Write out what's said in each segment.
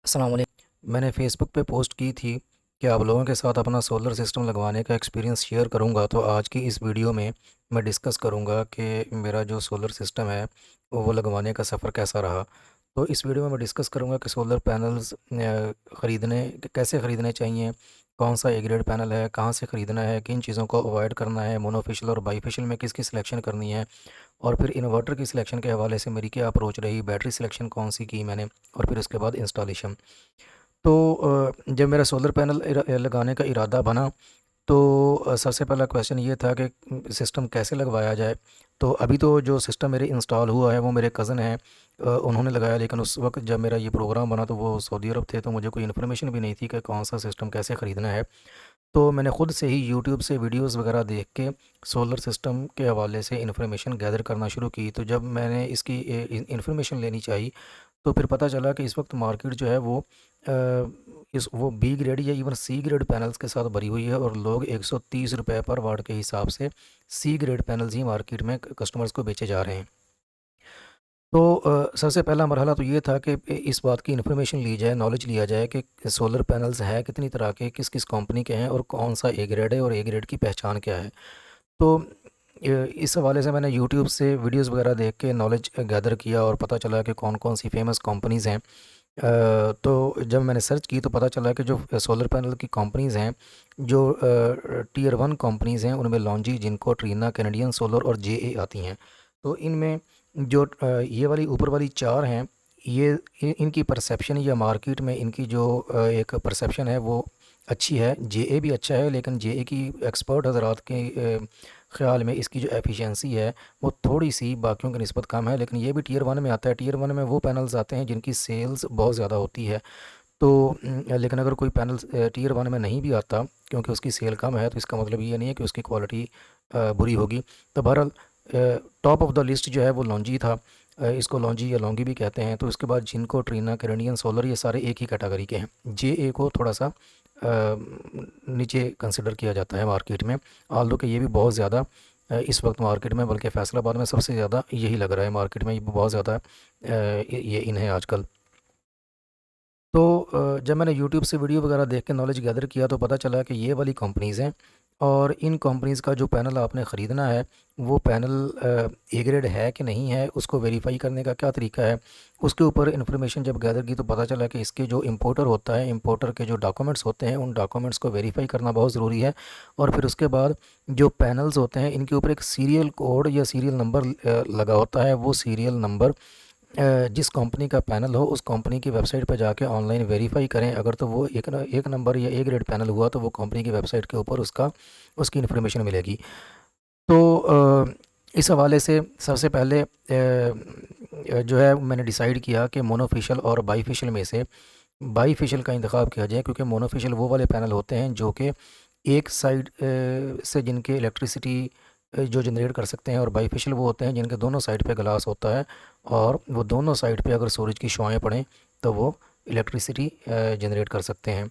अस्सलाम वालेकुम। मैंने फ़ेसबुक पे पोस्ट की थी कि आप लोगों के साथ अपना सोलर सिस्टम लगवाने का एक्सपीरियंस शेयर करूंगा। तो आज की इस वीडियो में मैं डिस्कस करूंगा कि मेरा जो सोलर सिस्टम है वो लगवाने का सफ़र कैसा रहा। तो इस वीडियो में मैं डिस्कस करूंगा कि सोलर पैनल्स ख़रीदने कैसे ख़रीदने चाहिए, कौन सा ए ग्रेड पैनल है, कहाँ से ख़रीदना है, किन चीज़ों को अवॉइड करना है, मोनोफेशियल और बाईफेशियल में किसकी सिलेक्शन करनी है, और फिर इन्वर्टर की सिलेक्शन के हवाले से मेरी क्या अप्रोच रही, बैटरी सिलेक्शन कौन सी की मैंने, और फिर उसके बाद इंस्टॉलेशन। तो जब मेरा सोलर पैनल लगाने का इरादा बना तो सबसे पहला क्वेश्चन ये था कि सिस्टम कैसे लगवाया जाए। तो अभी तो जो सिस्टम मेरे इंस्टॉल हुआ है वो मेरे कज़न हैं, उन्होंने लगाया। लेकिन उस वक्त जब मेरा ये प्रोग्राम बना तो वो सऊदी अरब थे, तो मुझे कोई इन्फॉर्मेशन भी नहीं थी कि कौन सा सिस्टम कैसे ख़रीदना है। तो मैंने ख़ुद से ही यूट्यूब से वीडियोस वगैरह देख के सोलर सिस्टम के हवाले से इन्फॉर्मेशन गैदर करना शुरू की। तो जब मैंने इसकी इन्फॉर्मेशन लेनी चाहिए तो फिर पता चला कि इस वक्त मार्केट जो है वो इस वो बी ग्रेड या इवन सी ग्रेड पैनल्स के साथ भरी हुई है, और लोग 130 रुपए पर वाट के हिसाब से सी ग्रेड पैनल्स ही मार्केट में कस्टमर्स को बेचे जा रहे हैं। तो सबसे पहला मरहला तो ये था कि इस बात की इन्फॉर्मेशन ली जाए, नॉलेज लिया जाए कि सोलर पैनल्स हैं कितनी तरह के, किस किस कंपनी के हैं, और कौन सा ए ग्रेड है, और ए ग्रेड की पहचान क्या है। तो इस हवाले से मैंने यूट्यूब से वीडियोस वगैरह देख के नॉलेज गैदर किया, और पता चला कि कौन कौन सी फेमस कंपनीज़ हैं। तो जब मैंने सर्च की तो पता चला कि जो सोलर पैनल की कंपनीज़ हैं, जो टीयर वन कंपनीज़ हैं, उनमें लॉन्जी, जिनको, ट्रीना, कैनेडियन सोलर और जे आती हैं। तो इनमें जो ये वाली ऊपर वाली चार हैं, ये इनकी परसेप्शन या मार्केट में इनकी जो एक परसेप्शन है वो अच्छी है। जे भी अच्छा है, लेकिन जे की एक्सपर्ट हजरात के ख़्याल में इसकी जो एफिशिएंसी है वो थोड़ी सी बाकियों की निस्बत कम है। लेकिन ये भी टीयर वन में आता है। टीयर वन में वो पैनल्स आते हैं जिनकी सेल्स बहुत ज़्यादा होती है। तो लेकिन अगर कोई पैनल टीयर वन में नहीं भी आता क्योंकि उसकी सेल कम है, तो इसका मतलब ये नहीं है कि उसकी क्वालिटी बुरी होगी। तो बहरहाल टॉप ऑफ द लिस्ट जो है वो लॉन्जी था। इसको लॉन्जी या लॉन्गी भी कहते हैं। तो उसके बाद जिनको, ट्रीना, कैनेडियन सोलर, ये सारे एक ही कैटेगरी के हैं। जे को थोड़ा सा नीचे कंसिडर किया जाता है मार्केट में, आल्दो कि ये भी बहुत ज़्यादा इस वक्त मार्केट में, बल्कि फैसलाबाद में सबसे ज़्यादा यही लग रहा है मार्केट में, ये बहुत ज़्यादा ये इन है आजकल। तो जब मैंने यूट्यूब से वीडियो वगैरह देख के नॉलेज गैदर किया तो पता चला कि ये वाली कंपनीज़ हैं, और इन कंपनीज़ का जो पैनल आपने ख़रीदना है वो पैनल ए ग्रेड है कि नहीं है, उसको वेरीफाई करने का क्या तरीका है। उसके ऊपर इन्फॉर्मेशन जब गैदर की तो पता चला कि इसके जो इंपोर्टर होता है, इंपोर्टर के जो डॉक्यूमेंट्स होते हैं, उन डॉक्यूमेंट्स को वेरीफाई करना बहुत ज़रूरी है। और फिर उसके बाद जो पैनल्स होते हैं इनके ऊपर एक सीरियल कोड या सीरियल नंबर लगा होता है। वो सीरियल नंबर जिस कंपनी का पैनल हो उस कंपनी की वेबसाइट पर जाके ऑनलाइन वेरीफाई करें। अगर तो वो एक नंबर या ए ग्रेड पैनल हुआ तो वो कंपनी की वेबसाइट के ऊपर उसकी इन्फॉर्मेशन मिलेगी। तो इस हवाले से सबसे पहले जो है मैंने डिसाइड किया कि मोनोफेशियल और बाईफेशियल में से बाईफेशियल का इंतखाब किया जाए, क्योंकि मोनोफेशियल वो वाले पैनल होते हैं जो कि एक साइड से जिनके इलेक्ट्रिसिटी जो जनरेट कर सकते हैं, और बाईफेशियल वो होते हैं जिनके दोनों साइड पे ग्लास होता है, और वो दोनों साइड पे अगर सूरज की शुआएं पड़ें तो वो इलेक्ट्रिसिटी जनरेट कर सकते हैं।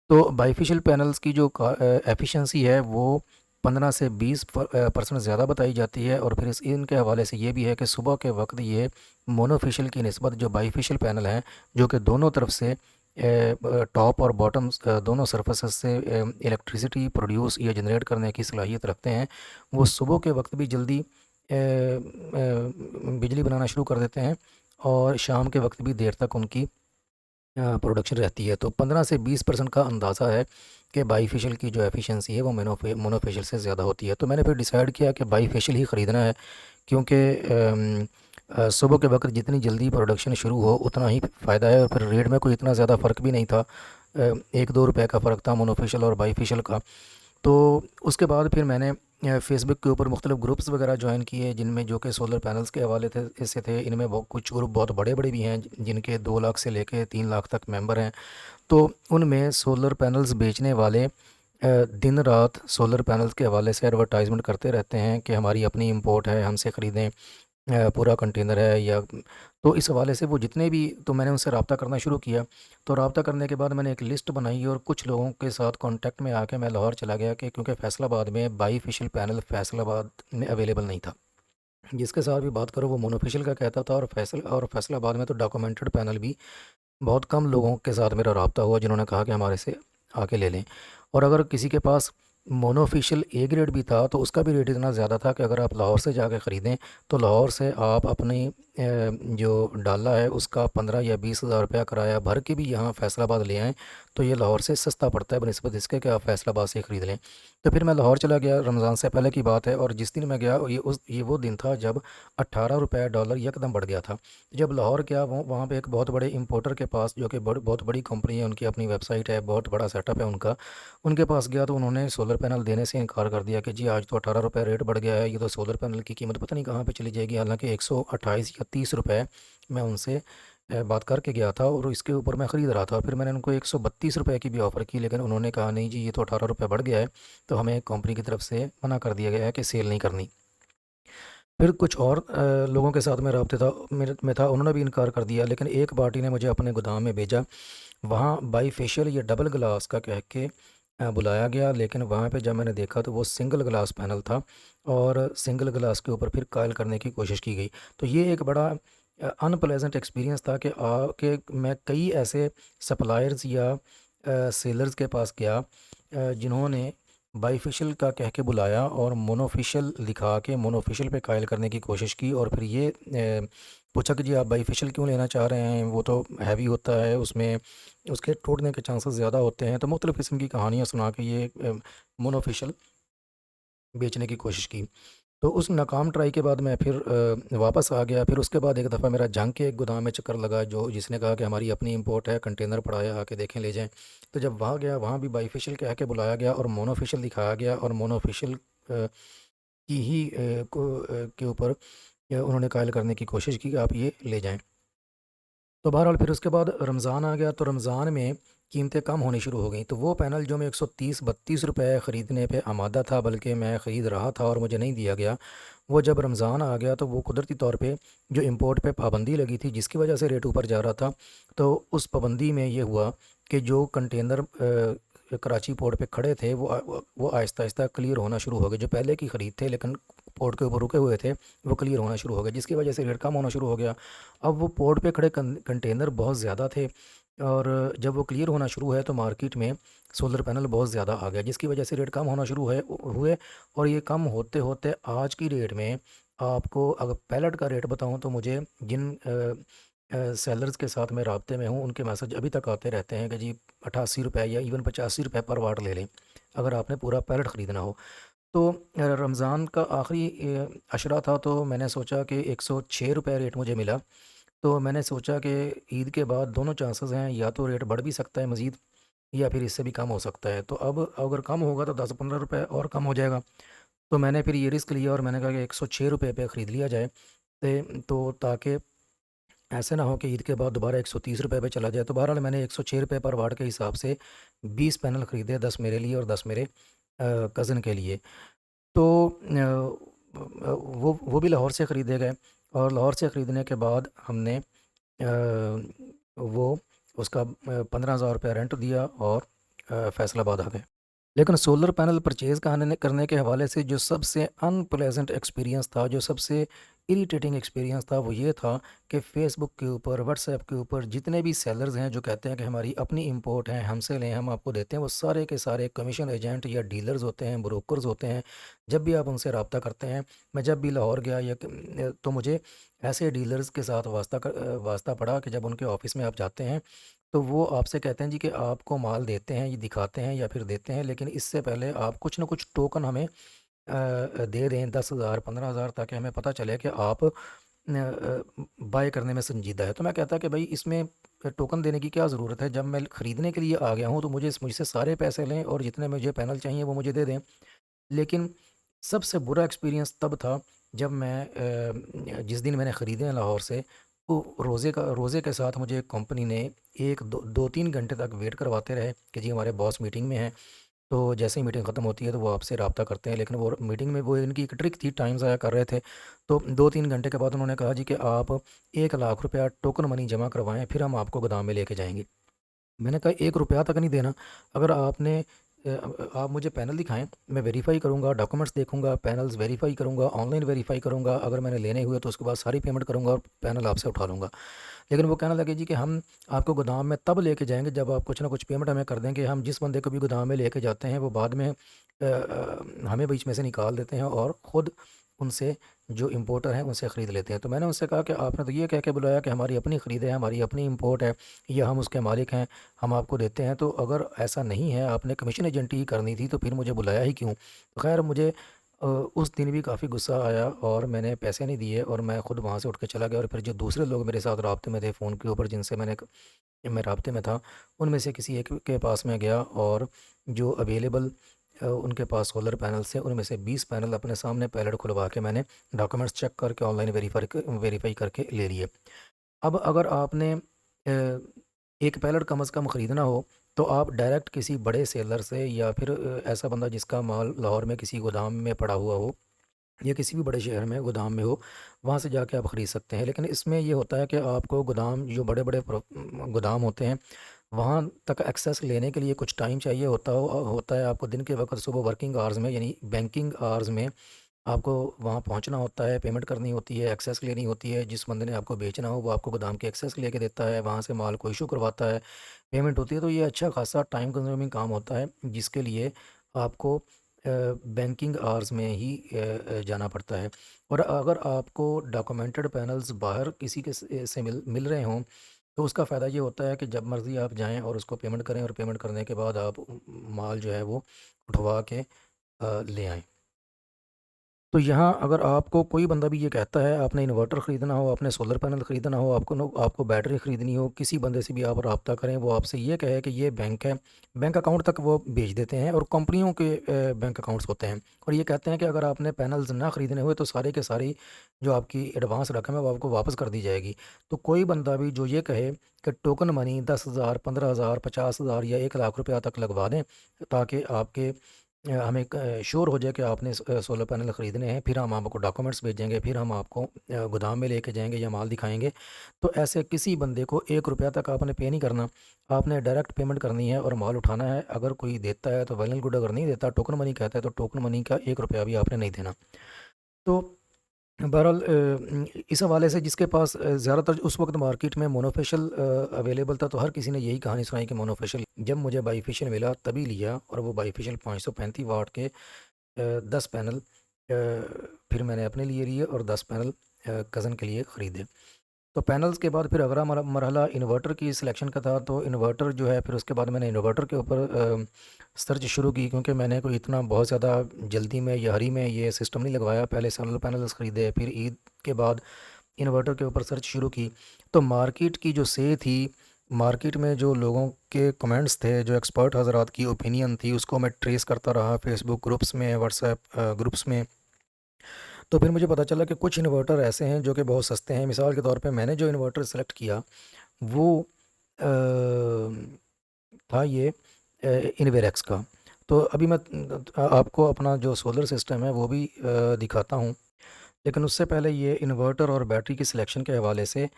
तो बाईफेशियल पैनल्स की जो एफिशिएंसी है वो 15 से 20% ज़्यादा बताई जाती है। और फिर इनके हवाले से ये भी है कि सुबह के वक्त ये मोनोफेशियल की निस्बत जो बाईफेशियल पैनल हैं, जो कि दोनों तरफ से टॉप और बॉटम दोनों सरफेसेस से इलेक्ट्रिसिटी प्रोड्यूस या जनरेट करने की सलाहियत रखते हैं, वो सुबह के वक्त भी जल्दी बिजली बनाना शुरू कर देते हैं, और शाम के वक्त भी देर तक उनकी प्रोडक्शन रहती है। तो 15 से 20% का अंदाज़ा है कि बाईफेशियल की जो एफिशिएंसी है वो मोनोफेशियल से ज़्यादा होती है। तो मैंने फिर डिसाइड किया कि बाईफेशियल ही ख़रीदना है, क्योंकि सुबह के वक्त जितनी जल्दी प्रोडक्शन शुरू हो उतना ही फ़ायदा है। और फिर रेट में कोई इतना ज़्यादा फ़र्क भी नहीं था, 1-2 रुपए का फ़र्क था मोनोफेशियल और बाईफेशियल का। तो उसके बाद फिर मैंने फ़ेसबुक के ऊपर मुख्तलिफ़ ग्रुप्स वगैरह ज्वाइन किए, जिनमें जो कि सोलर पैनल्स के हवाले थे इससे थे। इनमें कुछ ग्रुप बहुत बड़े बड़े भी हैं जिनके 2 लाख से लेके 3 लाख तक मेंबर हैं। तो उनमें सोलर पैनल्स बेचने वाले दिन रात सोलर पैनल्स के हवाले से एडवर्टाइजमेंट करते रहते हैं कि हमारी अपनी इंपोर्ट है, हमसे ख़रीदें, पूरा कंटेनर है या। तो इस हवाले से वो जितने भी, तो मैंने उनसे रब्ता करना शुरू किया। तो रब्ता करने के बाद मैंने एक लिस्ट बनाई, और कुछ लोगों के साथ कांटेक्ट में आके मैं लाहौर चला गया, कि क्योंकि फ़ैसलाबाद में बाईफेशियल पैनल फ़ैसलाबाद में अवेलेबल नहीं था। जिसके साथ भी बात करो वो मोनोफेशियल का कहता था, और फैसलाबाद में तो डॉक्यूमेंटेड पैनल भी बहुत कम लोगों के साथ मेरा रब्ता हुआ जिन्होंने कहा कि हमारे से आके ले लें। और अगर किसी के पास मोनोफिशियल ए ग्रेड भी था तो उसका भी रेट इतना ज़्यादा था कि अगर आप लाहौर से जाके ख़रीदें तो लाहौर से आप अपनी जो डाला है उसका 15 या 20 हज़ार रुपया किराया भर के भी यहाँ फैसलाबाद ले आएँ तो ये लाहौर से सस्ता पड़ता है बनिस्बत इसके कि आप फैसलाबाद से ख़रीद लें। तो फिर मैं लाहौर चला गया, रमज़ान से पहले की बात है, और जिस दिन मैं गया ये वो दिन था जब 18 रुपये डॉलर यकदम बढ़ गया था। जब लाहौर गया वहाँ पे एक बहुत बड़े इंपोर्टर के पास, जो कि बहुत बड़ी कंपनी है, उनकी अपनी वेबसाइट है, बहुत बड़ा सेटअप है उनका, उनके पास गया तो उन्होंने सोलर पैनल देने से इनकार कर दिया कि जी आज तो 18 रुपये रेट बढ़ गया है, ये तो सोलर पैनल की कीमत पता नहीं कहाँ पे चली जाएगी। हालांकि 128 या 30 रुपये मैं उनसे बात करके गया था और इसके ऊपर मैं ख़रीद रहा था। फिर मैंने उनको 132 रुपये की भी ऑफ़र की, लेकिन उन्होंने कहा नहीं जी ये तो 18 रुपये बढ़ गया है, तो हमें कंपनी की तरफ से मना कर दिया गया है कि सेल नहीं करनी। फिर कुछ और लोगों के साथ मैं राब्ते था मेरे में था, उन्होंने भी इनकार कर दिया। लेकिन एक पार्टी ने मुझे अपने गोदाम में भेजा, वहाँ बाई फेशियल या डबल ग्लास का कह के बुलाया गया, लेकिन वहाँ पे जब मैंने देखा तो वो सिंगल ग्लास पैनल था और सिंगल ग्लास के ऊपर फिर कायल करने की कोशिश की गई। तो ये एक बड़ा अनप्लेजेंट एक्सपीरियंस था कि मैं कई ऐसे सप्लायर्स या सेलर्स के पास गया जिन्होंने बाईफिशियल का कह के बुलाया और मोनोफिशियल दिखा के मोनोफिशियल पे कायल करने की कोशिश की, और फिर ये पूछा कि जी आप बाईफिशियल क्यों लेना चाह रहे हैं, वो तो हैवी होता है, उसमें उसके टूटने के चांसेस ज़्यादा होते हैं। तो मुख्तलिफ़ किस्म की कहानियाँ सुना के ये मोनोफिशियल बेचने की कोशिश की। तो उस नाकाम ट्राई के बाद मैं फिर वापस आ गया। फिर उसके बाद एक दफ़ा मेरा जंग के एक गोदाम में चक्कर लगा, जो जिसने कहा कि हमारी अपनी इंपोर्ट है, कंटेनर पड़ा है, आके देखें ले जाएं। तो जब वहाँ गया, वहाँ भी बाईफिशियल कह के बुलाया गया और मोनोफिशियल दिखाया गया, और मोनोफिशियल की ही के ऊपर उन्होंने कायल करने की कोशिश की कि आप ये ले जाएं। तो बहरहाल फिर उसके बाद रमज़ान आ गया, तो रमज़ान में कीमतें कम होनी शुरू हो गई। तो वो पैनल जो मैं 130-32 रुपए ख़रीदने पे आमादा था, बल्कि मैं ख़रीद रहा था और मुझे नहीं दिया गया, वो जब रमज़ान आ गया तो वो कुदरती तौर पे जो इंपोर्ट पे पाबंदी लगी थी जिसकी वजह से रेट ऊपर जा रहा था, तो उस पाबंदी में ये हुआ कि जो कंटेनर कराची पोर्ट पे खड़े थे वो आहिस्ता आहिस्ता क्लियर होना शुरू हो गए। जो पहले की ख़रीद थे लेकिन पोर्ट के ऊपर रुके हुए थे, वो क्लियर होना शुरू हो गए, जिसकी वजह से रेट कम होना शुरू हो गया। अब वो पोर्ट पे खड़े कंटेनर बहुत ज़्यादा थे, और जब वो क्लियर होना शुरू है तो मार्केट में सोलर पैनल बहुत ज़्यादा आ गया, जिसकी वजह से रेट कम होना शुरू हुए। और ये कम होते होते आज की रेट में आपको अगर पैलेट का रेट बताऊं तो मुझे जिन सेलर्स के साथ मैं राब्ते में हूँ उनके मैसेज अभी तक आते रहते हैं कि जी 88 रुपये या इवन 85 रुपये पर वाट ले लें अगर आपने पूरा पैलेट ख़रीदना हो। तो रमज़ान का आखिरी अशरा था, तो मैंने सोचा कि 106 रुपये रेट मुझे मिला। तो मैंने सोचा कि ईद के बाद दोनों चांसेस हैं, या तो रेट बढ़ भी सकता है मज़ीद या फिर इससे भी कम हो सकता है। तो अब अगर कम होगा तो 10-15 रुपये और कम हो जाएगा। तो मैंने फिर ये रिस्क लिया और मैंने कहा कि 106 रुपये पे ख़रीद लिया जाए, तो ताकि ऐसे ना हो कि ईद के बाद दोबारा 130 रुपये पे चला जाए। तो बहरहाल मैंने 106 रुपये पर वाट के हिसाब से 20 पैनल ख़रीदे, 10 मेरे लिए और 10 मेरे कज़न के लिए। तो वो भी लाहौर से ख़रीदे गए, और लाहौर से ख़रीदने के बाद हमने वो उसका 15,000 रुपया रेंट दिया और फैसलाबाद आ गए। लेकिन सोलर पैनल परचेज़ करने के हवाले से जो सबसे अनप्लेजेंट एक्सपीरियंस था, जो सबसे इरिटेटिंग एक्सपीरियंस था, वो ये था कि फ़ेसबुक के ऊपर, व्हाट्सएप के ऊपर जितने भी सेलर्स हैं जो कहते हैं कि हमारी अपनी इंपोर्ट है, हमसे लें, हम आपको देते हैं, वो सारे के सारे कमीशन एजेंट या डीलर्स होते हैं, ब्रोकर्स होते हैं। जब भी आप उनसे रब्ता करते हैं, मैं जब भी लाहौर गया तो मुझे ऐसे डीलर्स के साथ वास्ता पड़ा कि जब उनके ऑफ़िस में आप जाते हैं तो वो आपसे कहते हैं जी कि आपको माल देते हैं, ये दिखाते हैं या फिर देते हैं, लेकिन इससे पहले आप कुछ ना कुछ टोकन हमें दे दें, 10,000 15,000, ताकि हमें पता चले कि आप बाय करने में संजीदा है। तो मैं कहता कि भाई इसमें टोकन देने की क्या ज़रूरत है, जब मैं ख़रीदने के लिए आ गया हूँ तो मुझसे सारे पैसे लें और जितने मुझे पैनल चाहिए वो मुझे दे दें। लेकिन सबसे बुरा एक्सपीरियंस तब था जब मैं जिस दिन मैंने ख़रीदे हैं लाहौर से, वो रोज़े के साथ मुझे कंपनी ने 1 2 2-3 घंटे तक वेट करवाते रहे कि जी हमारे बॉस मीटिंग में हैं। तो जैसे ही मीटिंग ख़त्म होती है तो वो आपसे रब्ता करते हैं, लेकिन वो मीटिंग में वो इनकी एक ट्रिक थी, टाइम ज़ाया कर रहे थे। तो 2-3 घंटे के बाद उन्होंने कहा जी कि आप 1 लाख रुपया टोकन मनी जमा करवाएं, फिर हम आपको गोदाम में लेके जाएंगे। मैंने कहा 1 रुपया तक नहीं देना। अगर आपने आप मुझे पैनल दिखाएं, मैं वेरीफाई करूंगा, डॉक्यूमेंट्स देखूंगा, पैनल्स वेरीफाई करूंगा, ऑनलाइन वेरीफाई करूंगा, अगर मैंने लेने हुए तो उसके बाद सारी पेमेंट करूंगा और पैनल आपसे उठा लूँगा। लेकिन वो कहने लगे जी कि हम आपको गोदाम में तब लेके जाएंगे जब आप कुछ ना कुछ पेमेंट हमें कर देंगे। हम जिस बंदे को भी गोदाम में लेके जाते हैं वो बाद में हमें बीच में से निकाल देते हैं और ख़ुद उनसे जो इम्पोर्टर हैं उनसे ख़रीद लेते हैं। तो मैंने उनसे कहा कि आपने तो ये कह के बुलाया कि हमारी अपनी ख़रीद है, हमारी अपनी इम्पोर्ट है, या हम उसके मालिक हैं, हम आपको देते हैं। तो अगर ऐसा नहीं है, आपने कमीशन एजेंट ही करनी थी, तो फिर मुझे बुलाया ही क्यों? खैर मुझे उस दिन भी काफ़ी गुस्सा आया और मैंने पैसे नहीं दिए और मैं ख़ुद वहाँ से उठ के चला गया। और फिर जो दूसरे लोग मेरे साथ राब्ते में थे फ़ोन के ऊपर, जिनसे मैं राब्ते में था, उनमें से किसी एक के पास मैं गया और जो अवेलेबल उनके पास सोलर पैनल्स थे उनमें से 20 पैनल अपने सामने पैलेट खुलवा के मैंने डॉक्यूमेंट्स चेक करके ऑनलाइन वेरीफाई करके ले लिए। अब अगर आपने एक पैलेट कम से कम ख़रीदना हो तो आप डायरेक्ट किसी बड़े सेलर से, या फिर ऐसा बंदा जिसका माल लाहौर में किसी गोदाम में पड़ा हुआ हो या किसी भी बड़े शहर में गोदाम में हो, वहाँ से जाके आप ख़रीद सकते हैं। लेकिन इसमें ये होता है कि आपको गोदाम, जो बड़े बड़े गोदाम होते हैं, वहाँ तक एक्सेस लेने के लिए कुछ टाइम चाहिए होता है। आपको दिन के वक्त सुबह वर्किंग आवर्स में, यानी बैंकिंग आवर्स में आपको वहाँ पहुँचना होता है, पेमेंट करनी होती है, एक्सेस लेनी होती है। जिस बंदे ने आपको बेचना हो वो आपको गोदाम के एक्सेस लेके देता है, वहाँ से माल को इशू करवाता है, पेमेंट होती है। तो ये अच्छा खासा टाइम कंज्यूमिंग काम होता है, जिसके लिए आपको बैंकिंग आवर्स में ही जाना पड़ता है। और अगर आपको डॉक्यूमेंटेड पैनल्स बाहर किसी के से मिल रहे हों, तो उसका फ़ायदा ये होता है कि जब मर्ज़ी आप जाएं और उसको पेमेंट करें, और पेमेंट करने के बाद आप माल जो है वो उठवा के ले आएँ। तो यहाँ अगर आपको कोई बंदा भी ये कहता है आपने इन्वर्टर ख़रीदना हो, आपने सोलर पैनल ख़रीदना हो, आपको बैटरी ख़रीदनी हो, किसी बंदे से भी आप रब्ता करें, वो आपसे ये कहे कि ये बैंक है, बैंक अकाउंट तक वो भेज देते हैं, और कंपनियों के बैंक अकाउंट्स होते हैं, और ये कहते हैं कि अगर आपने पैनल्स ना ख़रीदने हुए तो सारे के सारी जो आपकी एडवांस रकम है वो आपको वापस कर दी जाएगी। तो कोई बंदा भी जो ये कहे कि टोकन मनी 10,000, 15,000, 50,000 या 1 लाख रुपया तक लगवा दें, ताकि आपके हमें श्योर हो जाए कि आपने सोलर पैनल ख़रीदने हैं, फिर हम आपको डॉक्यूमेंट्स भेजेंगे, फिर हम आपको गोदाम में लेके जाएंगे या माल दिखाएंगे। तो ऐसे किसी बंदे को 1 रुपया तक आपने पे नहीं करना, आपने डायरेक्ट पेमेंट करनी है और माल उठाना है। अगर कोई देता है तो वेल एंड गुड, अगर नहीं देता, टोकन मनी कहता है, तो टोकन मनी का 1 रुपया भी आपने नहीं देना। तो बहरहाल इस हवाले से जिसके पास ज़्यादातर उस वक्त मार्केट में मोनोफेशियल अवेलेबल था, तो हर किसी ने यही कहानी सुनाई कि मोनोफेशियल, जब मुझे बाईफेशियल मिला तभी लिया, और वो बाईफेशियल 535 वाट के 10 पैनल फिर मैंने अपने लिए लिए और 10 पैनल कज़न के लिए ख़रीदे। तो पैनल्स के बाद फिर अगला मरहला इन्वर्टर की सिलेक्शन का था। तो इन्वर्टर जो है, फिर उसके बाद मैंने इन्वर्टर के ऊपर सर्च शुरू की, क्योंकि मैंने कोई इतना बहुत ज़्यादा जल्दी में या हरी में ये सिस्टम नहीं लगवाया। पहले सोलर पैनल्स ख़रीदे, फिर ईद के बाद इन्वर्टर के ऊपर सर्च शुरू की। तो मार्केट की जो से थी, मार्केट में जो लोगों के कमेंट्स थे, जो एक्सपर्ट हज़रात की ओपिनियन थी, उसको मैं ट्रेस करता रहा फेसबुक ग्रुप्स में, व्हाट्सएप ग्रुप्स में। तो फिर मुझे पता चला कि कुछ इन्वर्टर ऐसे हैं जो कि बहुत सस्ते हैं। मिसाल के तौर पे मैंने जो इन्वर्टर सेलेक्ट किया वो अ, था ये इन्वेरेक्स का। तो अभी मैं आपको अपना जो सोलर सिस्टम है वो भी दिखाता हूँ। लेकिन उससे पहले ये इन्वर्टर और बैटरी की सिलेक्शन के हवाले से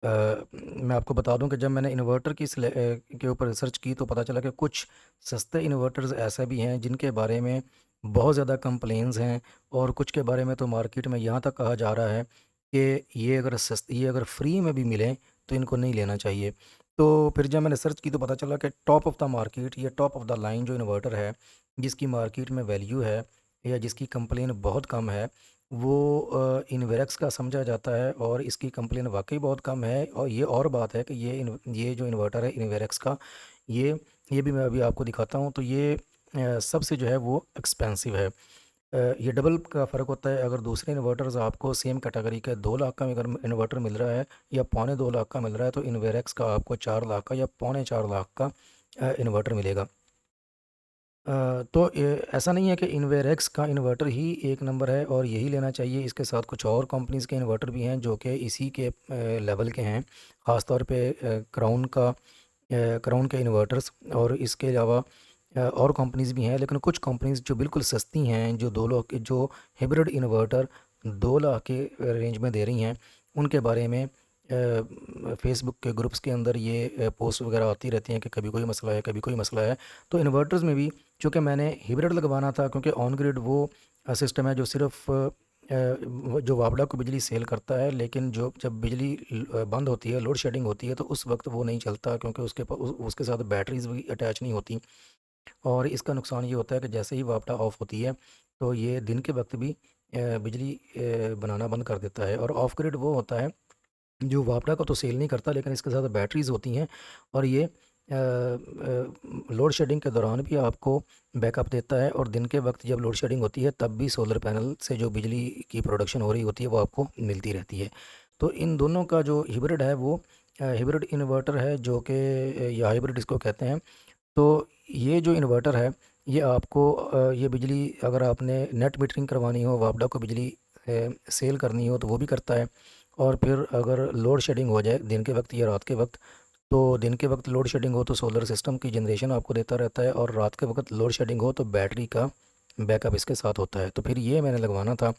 मैं आपको बता दूं कि जब मैंने इन्वर्टर के ऊपर रिसर्च की, तो पता चला कि कुछ सस्ते इन्वर्टर्स ऐसे भी हैं जिनके बारे में बहुत ज़्यादा कंप्लेंट्स हैं, और कुछ के बारे में तो मार्केट में यहाँ तक कहा जा रहा है कि ये अगर फ्री में भी मिलें तो इनको नहीं लेना चाहिए। तो फिर जब मैंने सर्च की तो पता चला कि टॉप ऑफ़ द मार्केट, ये टॉप ऑफ़ द लाइन जो इन्वर्टर है, जिसकी मार्केट में वैल्यू है या जिसकी कंप्लेन बहुत कम है, वो इन्वेरेक्स का समझा जाता है, और इसकी कंप्लेन वाकई बहुत कम है। और ये और बात है कि ये जो इन्वर्टर है इन्वेरेक्स का, ये भी मैं अभी आपको दिखाता हूँ। तो ये सबसे जो है वो एक्सपेंसिव है। ये डबल का फ़र्क होता है। अगर दूसरे इन्वर्टर्स आपको सेम कैटेगरी का 2 लाख का अगर इन्वर्टर मिल रहा है या पौने 2 लाख का मिल रहा है, तो इन्वेरेक्स का आपको 4 लाख का या पौने 4 लाख का इन्वर्टर मिलेगा। तो ऐसा नहीं है कि इन्वेरेक्स का इन्वर्टर ही एक नंबर है और यही लेना चाहिए। इसके साथ कुछ और कंपनीज़ के इन्वर्टर भी हैं जो कि इसी के लेवल के हैं। ख़ास तौर पे क्राउन के इन्वर्टर्स, और इसके अलावा और कंपनीज़ भी हैं। लेकिन कुछ कंपनीज़ जो बिल्कुल सस्ती हैं, जो 2 लाख जो हाइब्रिड इन्वर्टर 2 लाख के रेंज में दे रही हैं, उनके बारे में फेसबुक के ग्रुप्स के अंदर ये पोस्ट वगैरह आती रहती हैं कि कभी कोई मसला है, कभी कोई मसला है। तो इन्वर्टर्स में भी चूँकि मैंने हिब्रिड लगवाना था, क्योंकि ऑन ग्रिड वो सिस्टम है जो सिर्फ जो वापडा को बिजली सेल करता है, लेकिन जो जब बिजली बंद होती है, लोड शेडिंग होती है, तो उस वक्त वो नहीं चलता, क्योंकि उसके साथ बैटरीज भी अटैच नहीं होती। और इसका नुकसान ये होता है कि जैसे ही वापडा ऑफ होती है तो ये दिन के वक्त भी बिजली बनाना बंद कर देता है। और ऑफ ग्रिड वो होता है जो वापडा को तो सेल नहीं करता, लेकिन इसके साथ बैटरीज होती हैं, और ये लोड शेडिंग के दौरान भी आपको बैकअप देता है, और दिन के वक्त जब लोड शेडिंग होती है तब भी सोलर पैनल से जो बिजली की प्रोडक्शन हो रही होती है वो आपको मिलती रहती है। तो इन दोनों का जो हिब्रिड है वो हिब्रिड इन्वर्टर है, जो कि या हाइब्रिड इसको कहते हैं। तो ये जो इन्वर्टर है ये आपको ये बिजली अगर आपने नेट मीटरिंग करवानी हो, वापडा को बिजली सेल करनी हो, तो वो भी करता है। और फिर अगर लोड शेडिंग हो जाए दिन के वक्त या रात के वक्त, तो दिन के वक्त लोड शेडिंग हो तो सोलर सिस्टम की जनरेशन आपको देता रहता है, और रात के वक्त लोड शेडिंग हो तो बैटरी का बैकअप इसके साथ होता है। तो फिर ये मैंने लगवाना था,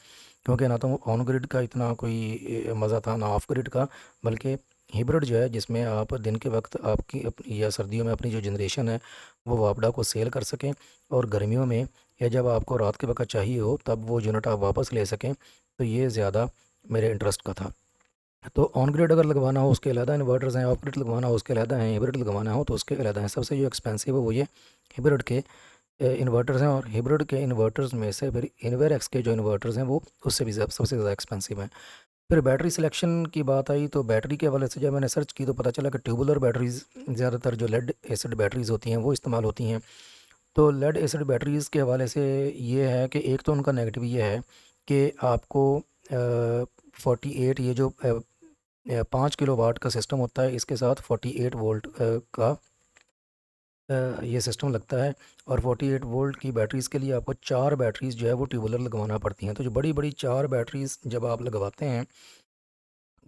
क्योंकि ना तो ऑन ग्रिड का इतना कोई मज़ा था, ना ऑफ ग्रिड का, बल्कि हिब्रिड जो है जिसमें आप दिन के वक्त आपकी अपनी या सर्दियों में अपनी जो जनरेशन है वो वापडा को सेल कर सकें, और गर्मियों में या जब आपको रात के वक्त चाहिए हो तब वो यूनिट आप वापस ले सकें। तो ये ज़्यादा मेरे इंटरेस्ट का था। तो ऑन ग्रिड अगर लगवाना हो उसके अलग इन्वर्टर्स हैं, ऑफ ग्रिड लगवाना हो उसके अलग हैं, हिब्रिड लगवाना हो तो उसके अलग हैं। सबसे जो एक्सपेंसिव है वो ये हिब्रिड के इन्वर्टर्स हैं, और हिब्रिड के इन्वर्टर्स में से फिर इन्वेरेक्स के जो इन्वर्टर्स हैं वो उससे भी सबसे ज़्यादा एक्सपेंसिव हैं। फिर बैटरी सिलेक्शन की बात आई, तो बैटरी के हवाले से जब मैंने सर्च की तो पता चला कि ट्यूबुलर बैटरीज़ ज़्यादातर जो लेड एसिड बैटरीज़ होती हैं वो इस्तेमाल होती हैं। तो लेड एसिड बैटरीज़ के हवाले से ये है कि एक तो उनका नेगेटिव ये है कि आपको 48 ये जो 5 किलो वाट का सिस्टम होता है, इसके साथ 48 वोल्ट का ये सिस्टम लगता है। और 48 वोल्ट की बैटरीज़ के लिए आपको 4 बैटरीज़ जो है वो ट्यूबुलर लगवाना पड़ती हैं। तो जो बड़ी बड़ी 4 बैटरीज़ जब आप लगवाते हैं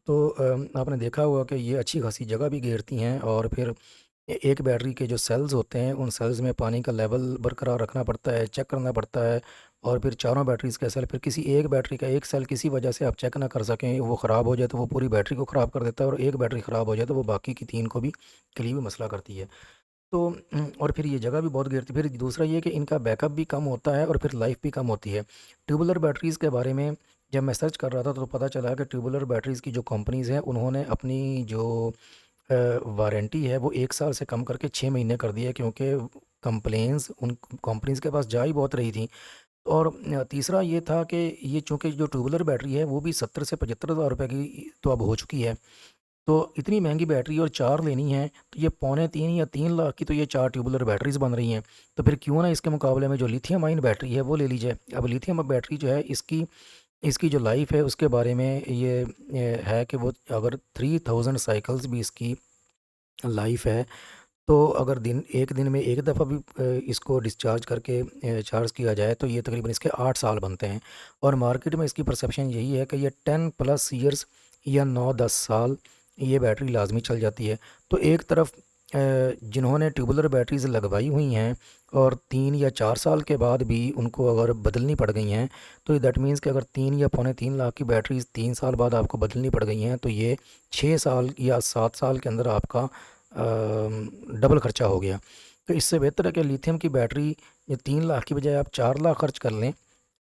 तो आपने देखा होगा कि ये अच्छी खासी जगह भी घेरती हैं, और फिर एक बैटरी के जो सेल्स होते हैं उन सेल्स में पानी का लेवल बरकरार रखना पड़ता है, चेक करना पड़ता है। और फिर चारों बैटरीज़ का सेल, फिर किसी एक बैटरी का एक सेल किसी वजह से आप चेक ना कर सकें, वो ख़राब हो जाए तो वो पूरी बैटरी को ख़राब कर देता है, और एक बैटरी ख़राब हो जाए तो वो बाकी की 3 को भी के लिए भी मसला करती है। तो और फिर ये जगह भी बहुत घेरती है। फिर दूसरा ये कि इनका बैकअप भी कम होता है, और फिर लाइफ भी कम होती है। ट्यूबुलर बैटरीज़ के बारे में जब मैं सर्च कर रहा था तो पता चला कि ट्यूबुलर बैटरीज़ की जो कंपनीज़ हैं उन्होंने अपनी जो वारंटी है वो 1 साल से कम करके 6 महीने कर दी है, क्योंकि कंप्लेंट्स उन कंपनीज़ के पास जा ही बहुत रही थी। और तीसरा ये था कि ये चूँकि जो ट्यूबुलर बैटरी है वो भी 70 से 75 हज़ार रुपये की तो अब हो चुकी है। तो इतनी महंगी बैटरी और 4 लेनी है, तो ये पौने 3 या 3 लाख की तो ये 4 ट्यूबुलर बैटरीज़ बन रही हैं। तो फिर क्यों ना इसके मुकाबले में जो लिथियम आयन बैटरी है वो ले ली जाए। अब लिथियम बैटरी जो है इसकी इसकी जो लाइफ है उसके बारे में ये है कि वो अगर 3000 साइकिल्स भी इसकी लाइफ है, तो अगर एक दिन में एक दफ़ा भी इसको डिस्चार्ज करके चार्ज किया जाए तो ये तकरीबन इसके 8 साल बनते हैं। और मार्केट में इसकी परसेप्शन यही है कि ये 10+ ईयर्स या 9-10 साल ये बैटरी लाजमी चल जाती है। तो एक तरफ जिन्होंने ट्यूबुलर बैटरीज़ लगवाई हुई हैं और 3 या 4 साल के बाद भी उनको अगर बदलनी पड़ गई हैं, तो दैट मीन्स कि अगर 3 या पौने 3 लाख की बैटरीज़ 3 साल बाद आपको बदलनी पड़ गई हैं, तो ये 6 साल या 7 साल के अंदर आपका डबल खर्चा हो गया। तो इससे बेहतर है कि लिथियम की बैटरी ये 3 लाख की बजाय आप 4 लाख खर्च कर लें।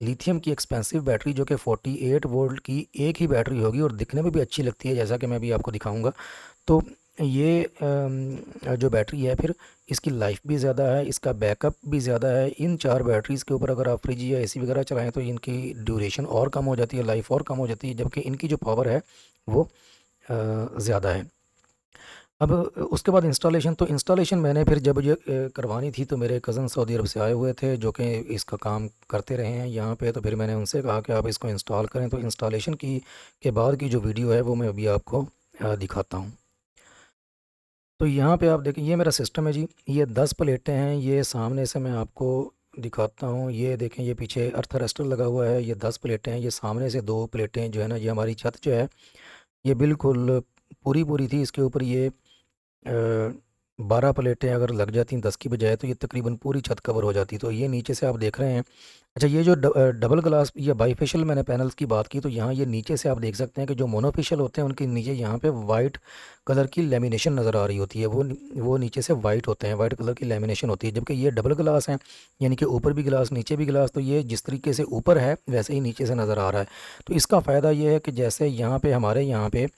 लिथियम की एक्सपेंसिव बैटरी जो कि 48 वोल्ट की एक ही बैटरी होगी और दिखने में भी अच्छी लगती है, जैसा कि मैं अभी आपको दिखाऊंगा। तो ये जो बैटरी है फिर इसकी लाइफ भी ज़्यादा है, इसका बैकअप भी ज़्यादा है। इन 4 बैटरीज़ के ऊपर अगर आप फ्रिज या एसी वगैरह चलाएं तो इनकी ड्यूरेशन और कम हो जाती है, लाइफ और कम हो जाती है, जबकि इनकी जो पावर है वो ज़्यादा है। अब उसके बाद इंस्टॉलेशन मैंने फिर जब ये करवानी थी तो मेरे कज़न सऊदी अरब से आए हुए थे जो कि इसका काम करते रहे हैं यहाँ पे। तो फिर मैंने उनसे कहा कि आप इसको इंस्टॉल करें। तो इंस्टॉलेशन की के बाद की जो वीडियो है वो मैं अभी आपको दिखाता हूँ। तो यहाँ पे आप देखें ये मेरा सिस्टम है जी, ये 10 प्लेटें हैं। ये सामने से मैं आपको दिखाता हूँ, ये देखें ये पीछे अर्थ अरेस्टर लगा हुआ है। ये 10 प्लेटें हैं, ये सामने से 2 प्लेटें जो है ना, ये हमारी छत जो है ये बिल्कुल पूरी पूरी थी। इसके ऊपर ये 12 प्लेटें अगर लग जाती 10 की बजाय तो ये तकरीबन पूरी छत कवर हो जाती। तो ये नीचे से आप देख रहे हैं। अच्छा, ये जो डबल ग्लास या बाईफेशियल मैंने पैनल्स की बात की, तो यहाँ ये नीचे से आप देख सकते हैं कि जो मोनोफेशियल होते हैं उनके नीचे यहाँ पे वाइट कलर की लेमिनेशन नज़र आ रही होती है। वो नीचे से वाइट होते हैं, वाइट कलर की लेमिनेशन होती है। जबकि ये डबल ग्लास हैं, यानी कि ऊपर भी गिलास नीचे भी गिलास, तो ये जिस तरीके से ऊपर है वैसे ही नीचे से नज़र आ रहा है। तो इसका फ़ायदा ये है कि जैसे यहाँ पे हमारे यहाँ पे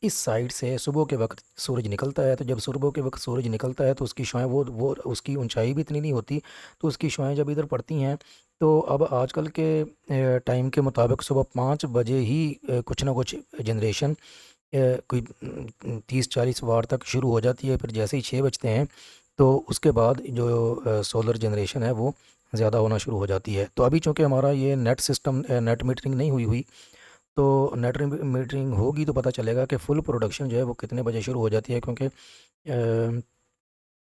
इस साइड से सुबह के वक्त सूरज निकलता है, तो जब सुबह के वक्त सूरज निकलता है तो उसकी शुआएं वो उसकी ऊंचाई भी इतनी नहीं होती, तो उसकी शुआएं जब इधर पड़ती हैं तो अब आजकल के टाइम के मुताबिक सुबह 5 बजे ही कुछ ना कुछ जनरेशन कोई 30-40 वाट तक शुरू हो जाती है। फिर जैसे ही 6 बजते हैं तो उसके बाद जो सोलर जनरेशन है वो ज़्यादा होना शुरू हो जाती है। तो अभी चूँकि हमारा ये नेट सिस्टम नेट मीटरिंग नहीं हुई हुई, तो नेट मीटरिंग होगी तो पता चलेगा कि फुल प्रोडक्शन जो है वो कितने बजे शुरू हो जाती है। क्योंकि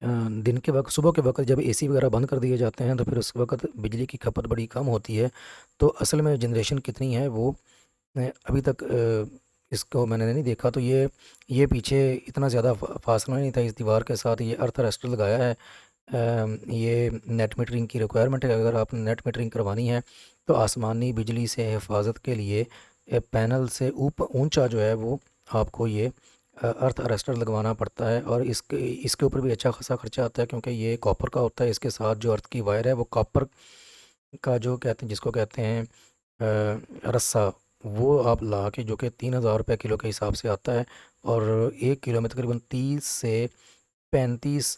दिन के वक्त सुबह के वक्त जब एसी वगैरह बंद कर दिए जाते हैं तो फिर उस वक्त बिजली की खपत बड़ी कम होती है। तो असल में जनरेशन कितनी है वो अभी तक इसको मैंने नहीं देखा। तो ये पीछे इतना ज़्यादा फासला नहीं था इस दीवार के साथ, ये अर्थ अरेस्टर लगाया है। ये नेट मीटरिंग की रिक्वायरमेंट है। अगर आपने नेट मीटरिंग करवानी है तो आसमानी बिजली से हिफाजत के लिए पैनल से ऊपर ऊंचा जो है वो आपको ये अर्थ अरेस्टर लगवाना पड़ता है। और इसके इसके ऊपर भी अच्छा खासा खर्चा आता है, क्योंकि ये कॉपर का होता है। इसके साथ जो अर्थ की वायर है वो कॉपर का जो कहते हैं, जिसको कहते हैं रस्सा, वो आप ला के, जो कि 3,000 रुपये किलो के हिसाब से आता है। और 1 किलो में तकरीबन 30 से 35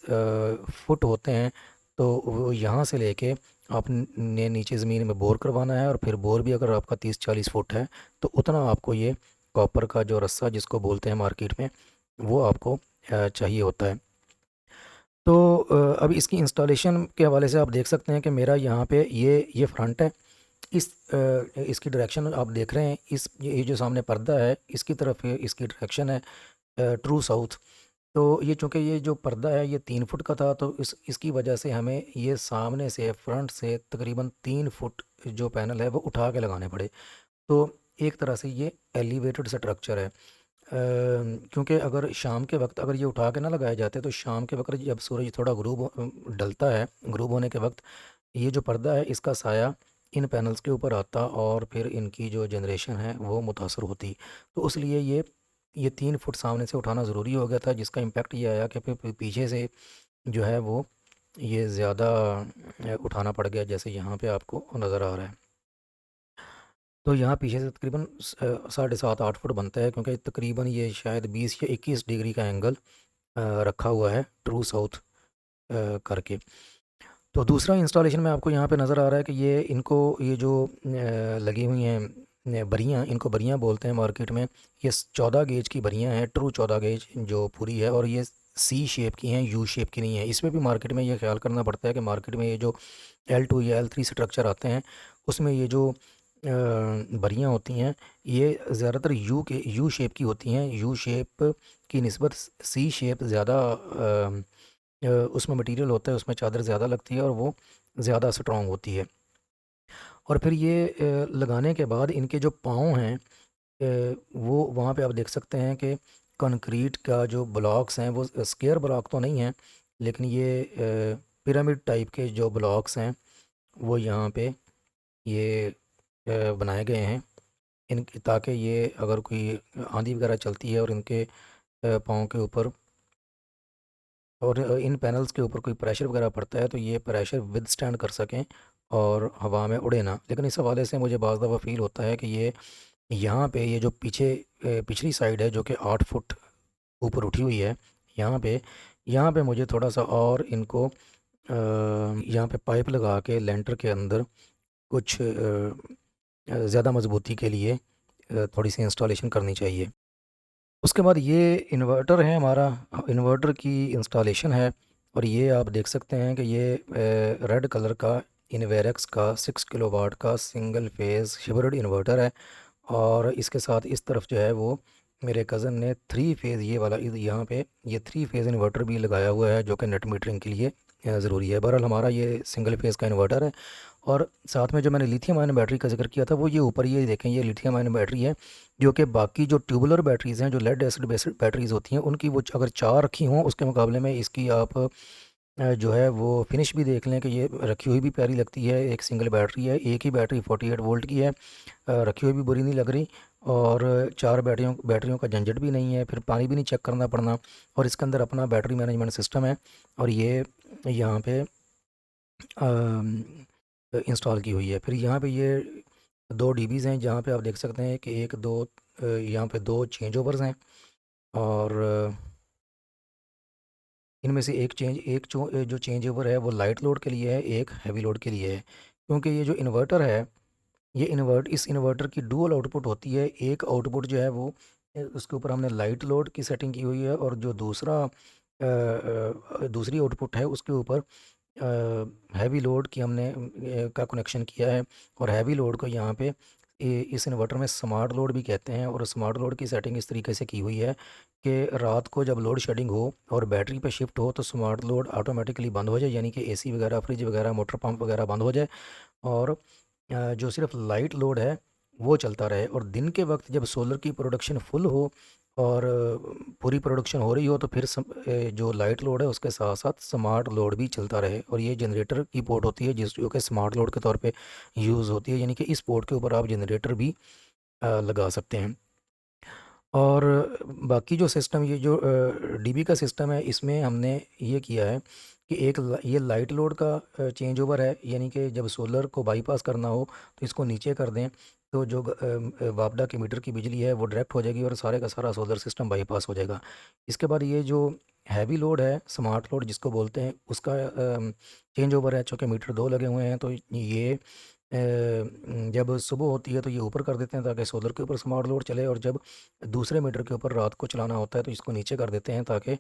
फुट होते हैं। तो वो यहाँ से लेके आपने नीचे ज़मीन में बोर करवाना है, और फिर बोर भी अगर आपका 30-40 फुट है तो उतना आपको ये कॉपर का जो रस्सा जिसको बोलते हैं मार्केट में, वो आपको चाहिए होता है। तो अब इसकी इंस्टॉलेशन के हवाले से आप देख सकते हैं कि मेरा यहाँ पे ये फ्रंट है। इसकी डायरेक्शन आप देख रहे हैं, ये जो सामने पर्दा है इसकी तरफ इसकी डायरेक्शन है ट्रू साउथ। तो ये चूँकि ये जो पर्दा है ये 3 फुट का था, तो इसकी वजह से हमें ये सामने से फ्रंट से तकरीबन 3 फुट जो पैनल है वो उठा के लगाने पड़े। तो एक तरह से ये एलिवेटेड स्ट्रक्चर है। क्योंकि अगर शाम के वक्त अगर ये उठा के ना लगाए जाते तो शाम के वक्त जब सूरज थोड़ा ढलता है, गुरूब होने के वक्त ये जो पर्दा है इसका साया इन पैनल्स के ऊपर आता और फिर इनकी जो जनरेशन है वो मुतासर होती। तो इसलिए ये 3 फुट सामने से उठाना ज़रूरी हो गया था, जिसका इम्पेक्ट ये आया कि फिर पीछे से जो है वो ये ज़्यादा उठाना पड़ गया, जैसे यहाँ पे आपको नज़र आ रहा है। तो यहाँ पीछे से तकरीबन 7.5-8 फुट बनता है, क्योंकि तकरीबन ये शायद 20 या 21 डिग्री का एंगल रखा हुआ है ट्रू साउथ करके। तो दूसरा इंस्टॉलेशन में आपको यहाँ पे नज़र आ रहा है कि ये जो लगी हुई हैं बरियाँ, इनको बरियाँ बोलते हैं मार्केट में। ये 14 गेज की बरियाँ हैं, ट्रू 14 गेज जो पूरी है, और ये सी शेप की हैं, यू शेप की नहीं है। इसमें भी मार्केट में ये ख्याल करना पड़ता है कि मार्केट में ये जो L2 या L3 स्ट्रक्चर आते हैं उसमें ये जो बरियाँ होती हैं ये ज़्यादातर यू शेप की होती हैं। यू शेप की निस्बत सी शेप ज़्यादा उसमें मटेरियल होता है, उसमें चादर ज़्यादा लगती है और वो ज़्यादा स्ट्रॉन्ग होती है। और फिर ये लगाने के बाद इनके जो पाँव हैं वो वहाँ पे आप देख सकते हैं कि कंक्रीट का जो ब्लॉक्स हैं वो स्क्वायर ब्लॉक तो नहीं है, लेकिन ये पिरामिड टाइप के जो ब्लॉक्स हैं वो यहाँ पे ये बनाए गए हैं इन, ताकि ये अगर कोई आंधी वगैरह चलती है और इनके पाँव के ऊपर और इन पैनल्स के ऊपर कोई प्रेशर वगैरह पड़ता है तो ये प्रेशर विद स्टैंड कर सकें और हवा में उड़े ना। लेकिन इस हवाले से मुझे बाज़ दफ़ा फ़ील होता है कि ये यहाँ पे ये जो पिछली साइड है जो कि 8 फुट ऊपर उठी हुई है, यहाँ पे मुझे थोड़ा सा और इनको यहाँ पे पाइप लगा के लेंटर के अंदर कुछ ज़्यादा मजबूती के लिए थोड़ी सी इंस्टॉलेशन करनी चाहिए। उसके बाद ये इन्वर्टर है हमारा, इन्वर्टर की इंस्टॉलेशन है। और ये आप देख सकते हैं कि ये रेड कलर का इन्वेरेक्स का 6 किलोवाट का सिंगल फेज़ शिवर्ड इन्वर्टर है। और इसके साथ इस तरफ जो है वो मेरे कज़न ने थ्री फेज़ ये वाला यहाँ पे ये थ्री फेज़ इन्वर्टर भी लगाया हुआ है, जो कि नेट मीटरिंग के लिए ज़रूरी है। बहरहाल हमारा ये सिंगल फेज़ का इन्वर्टर है। और साथ में जो मैंने लिथियम आयन बैटरी का जिक्र किया था, वो ये ऊपर ये देखें, ये लिथियम आयन बैटरी है, जो कि बाकी जो ट्यूबुलर बैटरीज़ हैं, जो लेड एसिड बेस्ड बैटरीज़ होती हैं, उनकी वो अगर चार रखी हों, उसके मुकाबले में इसकी आप जो है वो फिनिश भी देख लें कि ये रखी हुई भी प्यारी लगती है। एक सिंगल बैटरी है, एक ही बैटरी 48 वोल्ट की है, रखी हुई भी बुरी नहीं लग रही, और चार बैटरियों बैटरियों का झंझट भी नहीं है, फिर पानी भी नहीं चेक करना पड़ना। और इसके अंदर अपना बैटरी मैनेजमेंट सिस्टम है, और ये यहाँ पे इंस्टॉल की हुई है। फिर यहाँ पे ये दो डीबीज़ हैं, जहाँ पे आप देख सकते हैं कि एक दो यहाँ पे दो चेंज ओवर्स हैं, और इनमें से जो चेंज ओवर है वो लाइट लोड के लिए है, एक हैवी लोड के लिए है। क्योंकि ये जो इन्वर्टर है, ये इस इन्वर्टर की डुअल आउटपुट होती है। एक आउटपुट जो है वो उसके ऊपर हमने लाइट लोड की सेटिंग की हुई है, और जो दूसरी आउटपुट है उसके ऊपर हैवी लोड की हमने का कनेक्शन किया है। और हैवी लोड को यहाँ पे इस इन्वर्टर में स्मार्ट लोड भी कहते हैं। और स्मार्ट लोड की सेटिंग इस तरीके से की हुई है कि रात को जब लोड शेडिंग हो और बैटरी पे शिफ्ट हो, तो स्मार्ट लोड ऑटोमेटिकली बंद हो जाए, यानी कि एसी वगैरह, फ्रिज वगैरह, मोटर पंप वगैरह बंद हो जाए, और जो सिर्फ लाइट लोड है वो चलता रहे। और दिन के वक्त जब सोलर की प्रोडक्शन फुल हो और पूरी प्रोडक्शन हो रही हो, तो फिर जो लाइट लोड है उसके साथ साथ स्मार्ट लोड भी चलता रहे। और ये जनरेटर की पोर्ट होती है, जो कि स्मार्ट लोड के तौर पे यूज़ होती है, यानी कि इस पोर्ट के ऊपर आप जनरेटर भी लगा सकते हैं। और बाकी जो सिस्टम, ये जो डीबी का सिस्टम है, इसमें हमने ये किया है कि ये लाइट लोड का चेंज ओवर है, यानी कि जब सोलर को बाईपास करना हो तो इसको नीचे कर दें, तो जो वापडा के मीटर की बिजली है वो डायरेक्ट हो जाएगी, और सारे का सारा सोलर सिस्टम बाईपास हो जाएगा। इसके बाद ये जो हैवी लोड है, स्मार्ट लोड जिसको बोलते हैं, उसका चेंज ओवर है। चूँकि मीटर दो लगे हुए हैं, तो ये जब सुबह होती है तो ये ऊपर कर देते हैं ताकि सोलर के ऊपर स्मार्ट लोड चले, और जब दूसरे मीटर के ऊपर रात को चलाना होता है तो इसको नीचे कर देते हैं ताकि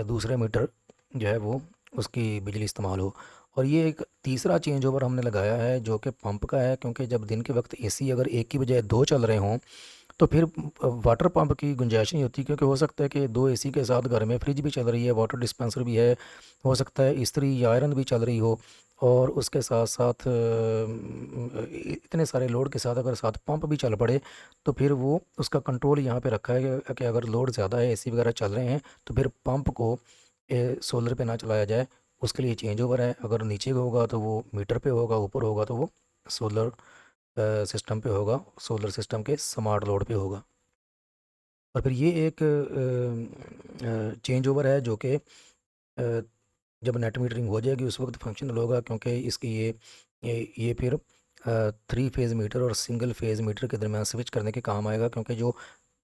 दूसरे मीटर जो है वो उसकी बिजली इस्तेमाल हो। और ये एक तीसरा चेंज ओवर हमने लगाया है जो कि पंप का है, क्योंकि जब दिन के वक्त एसी अगर एक की बजाय दो चल रहे हों, तो फिर वाटर पंप की गुंजाइश नहीं होती, क्योंकि हो सकता है कि दो एसी के साथ घर में फ्रिज भी चल रही है, वाटर डिस्पेंसर भी है, हो सकता है इस्त्री या आयरन भी चल रही हो, और उसके साथ साथ इतने सारे लोड के साथ अगर साथ पंप भी चल पड़े, तो फिर वो उसका कंट्रोल यहाँ पे रखा है कि अगर लोड ज़्यादा है, एसी वगैरह चल रहे हैं, तो फिर पंप को सोलर पे ना चलाया जाए। उसके लिए चेंज ओवर है, अगर नीचे होगा तो वो मीटर पे होगा, ऊपर होगा तो वो सोलर सिस्टम पे होगा, सोलर सिस्टम के स्मार्ट लोड पे होगा। और फिर ये एक चेंज ओवर है जो कि जब नेट मीटरिंग हो जाएगी उस वक्त फंक्शनल होगा, क्योंकि इसकी ये फिर थ्री फेज़ मीटर और सिंगल फेज़ मीटर के दरमियान स्विच करने के काम आएगा। क्योंकि जो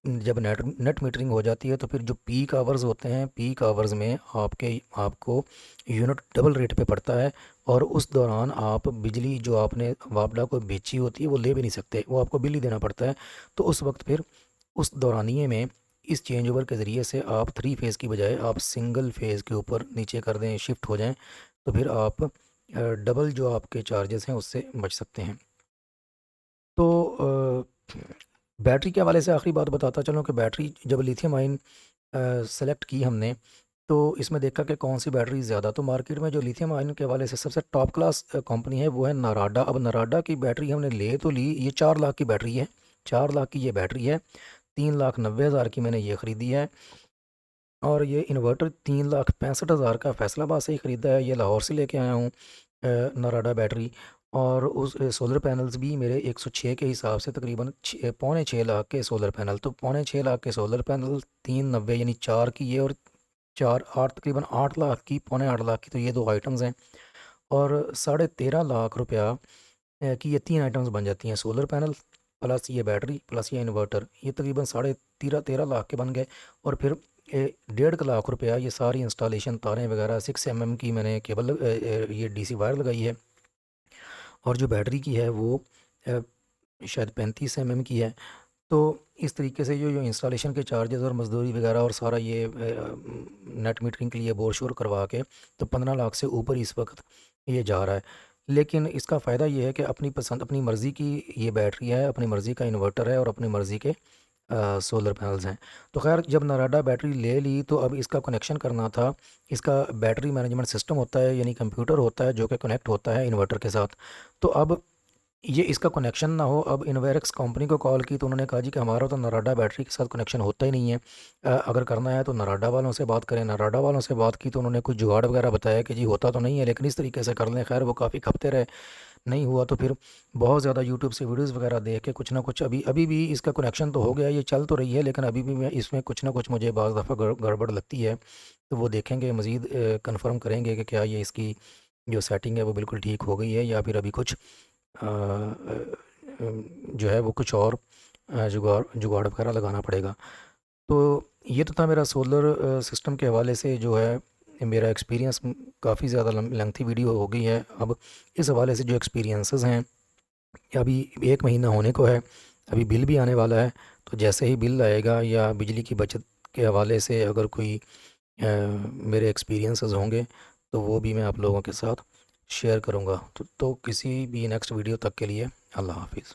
जब नेट नेट मीटरिंग हो जाती है, तो फिर जो पीक आवर्स होते हैं, पीक आवर्स में आपको यूनिट डबल रेट पे पड़ता है, और उस दौरान आप बिजली जो आपने वापडा को बेची होती है वो ले भी नहीं सकते, वो आपको बिल ही देना पड़ता है। तो उस वक्त फिर उस दौरानिए में इस चेंज ओवर के ज़रिए से आप थ्री फेज़ की बजाय आप सिंगल फेज़ के ऊपर नीचे कर दें, शिफ्ट हो जाएं, तो फिर आप डबल जो आपके चार्जेस हैं उससे बच सकते हैं। तो बैटरी के हवाले से आखिरी बात बताता चलूँ कि बैटरी जब लिथियम आयन सेलेक्ट की हमने, तो इसमें देखा कि कौन सी बैटरी ज़्यादा, तो मार्केट में जो लिथियम आयन के हवाले से सबसे टॉप क्लास कंपनी है वो है नराडा। अब नराडा की बैटरी हमने ले तो ली, ये 4 लाख की बैटरी है, 4 लाख की ये बैटरी है, 3,90,000 की मैंने ये ख़रीदी है। और ये इन्वर्टर 3,65,000 का फैसलाबाद से ही ख़रीदा है, ये लाहौर से लेके आया हूँ नराडा बैटरी। और उस सोलर पैनल्स भी मेरे 106 के हिसाब से तकरीबन पौने 6 लाख के सोलर पैनल, तो पौने 6 लाख के सोलर पैनल 390 यानी 4 की ये, और 4 8 तकरीबन 8 लाख की, पौने 8 लाख की, तो ये दो आइटम्स हैं। और 13.5 लाख रुपया की ये तीन आइटम्स बन जाती हैं, सोलर पैनल प्लस ये बैटरी प्लस ये इन्वर्टर, ये तकरीबन 13.5 लाख के बन गए। और फिर 1.5 लाख रुपया ये सारी इंस्टॉलेशन, तारें वगैरह, 6 mm की मैंने केबल ये डीसी वायर लगाई है, और जो बैटरी की है वो अ, शायद 35 mm की है। तो इस तरीके से जो जो इंस्टॉलेशन के चार्जेस और मजदूरी वगैरह और सारा ये नेट मीटरिंग के लिए बोर शोर करवा के, तो 15 लाख से ऊपर इस वक्त ये जा रहा है। लेकिन इसका फ़ायदा ये है कि अपनी पसंद, अपनी मर्ज़ी की ये बैटरी है, अपनी मर्ज़ी का इन्वर्टर है, और अपनी मर्ज़ी के सोलर पैनल्स हैं। तो खैर जब नराडा बैटरी ले ली तो अब इसका कनेक्शन करना था। इसका बैटरी मैनेजमेंट सिस्टम होता है, यानी कंप्यूटर होता है जो कि कनेक्ट होता है इन्वर्टर के साथ। तो अब ये इसका कनेक्शन ना हो, अब इन्वेरेक्स कंपनी को कॉल की तो उन्होंने कहा जी कि हमारा तो नराडा बैटरी के साथ कनेक्शन होता ही नहीं है। अगर करना है तो नराडा वालों से बात करें। नराडा वालों से बात की तो उन्होंने कुछ जुगाड़ वगैरह बताया कि जी होता तो नहीं है लेकिन इस तरीके से कर लें। खैर वो काफ़ी खपते रहे, नहीं हुआ तो फिर बहुत ज़्यादा यूट्यूब से वीडियोस वगैरह देख के कुछ ना कुछ अभी अभी भी इसका कनेक्शन तो हो गया, ये चल तो रही है, लेकिन अभी भी मैं इसमें कुछ ना कुछ मुझे बाज़ दफ़ा गड़बड़ लगती है। तो वो देखेंगे, मज़ीद कंफर्म करेंगे कि क्या ये इसकी जो सेटिंग है वो बिल्कुल ठीक हो गई है या फिर अभी कुछ जो है वो कुछ और जुगाड़ जुगाड़ वगैरह लगाना पड़ेगा। तो ये तो था मेरा सोलर सिस्टम के हवाले से जो है मेरा एक्सपीरियंस। काफ़ी ज़्यादा लेंथी वीडियो हो गई है। अब इस हवाले से जो एक्सपीरियंसेस हैं, अभी 1 महीना होने को है, अभी बिल भी आने वाला है। तो जैसे ही बिल आएगा या बिजली की बचत के हवाले से अगर कोई मेरे एक्सपीरियंसेस होंगे तो वो भी मैं आप लोगों के साथ शेयर करूँगा। तो किसी भी नेक्स्ट वीडियो तक के लिए अल्लाह हाफिज़।